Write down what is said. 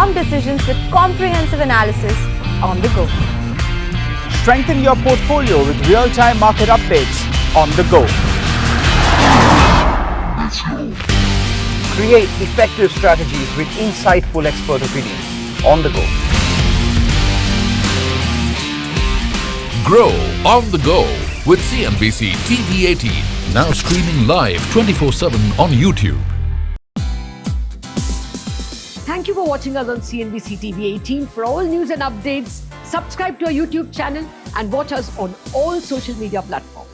informed decisions with comprehensive analysis on the go. Strengthen your portfolio with real-time market updates on the go. Create effective strategies with insightful expert opinions on the go. Grow on the go with CNBC-TV18, now streaming live 24/7 on YouTube. Thank you for watching us on CNBC-TV18. For all news and updates, subscribe to our YouTube channel and watch us on all social media platforms.